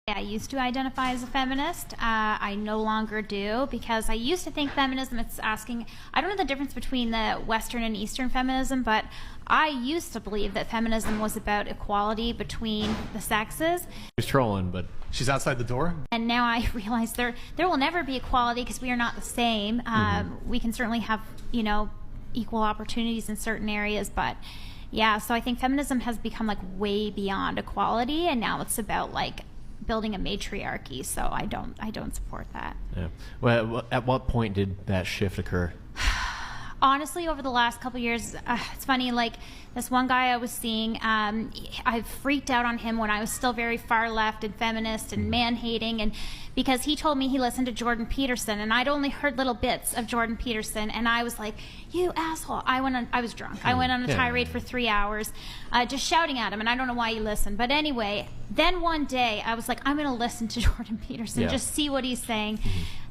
I used to identify as a feminist. I no longer do, because I used to think feminism, it's asking, I don't know the difference between the Western and Eastern feminism, but I used to believe that feminism was about equality between the sexes. She's trolling, but She's outside the door? And now I realize there will never be equality because we are not the same. We can certainly have, equal opportunities in certain areas, but yeah, so I think feminism has become like way beyond equality, and now it's about like building a matriarchy, so I don't support that. yeah. Well, at what point did that shift occur? Honestly, over the last couple of years, it's funny, like this one guy I was seeing, I freaked out on him when I was still very far left and feminist and man-hating, and because he told me he listened to Jordan Peterson, and I'd only heard little bits of Jordan Peterson, and I was like, you asshole. I was drunk. I went on a tirade for 3 hours, just shouting at him, and I don't know why he listened. But anyway, then one day I was like, I'm going to listen to Jordan Peterson, just see what he's saying.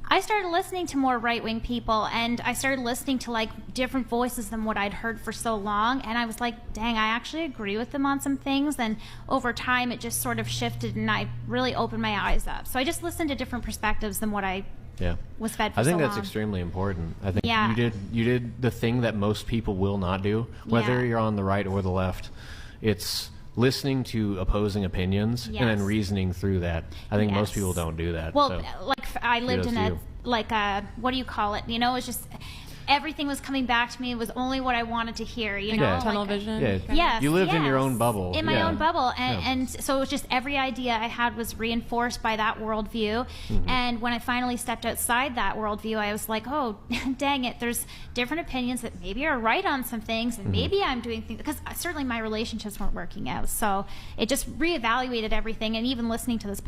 I started listening to more right-wing people, and I started listening to like different voices than what I'd heard for so long, and I was like, dang, I actually agree with them on some things. And over time it just sort of shifted, and I really opened my eyes up. So I just listened to different perspectives than what I was fed for I think so that's long. extremely important. I think Yeah. you did the thing that most people will not do, whether Yeah. you're on the right or the left. It's listening to opposing opinions and then Yes. reasoning through that. I think most Yes. people don't do that. Well, so. like I lived kudos in to a you. what do you call it? It's just everything was coming back to me. It was only what I wanted to hear. Yeah. Tunnel like, vision. Yeah. Yes, You lived in your yes. own bubble. In my Yeah. own bubble, and, Yeah. and so it was just every idea I had was reinforced by that worldview. And when I finally stepped outside that worldview, I was like, oh, dang it! There's different opinions that maybe are right on some things, and maybe I'm doing things because certainly my relationships weren't working out. So it just reevaluated everything, and even listening to this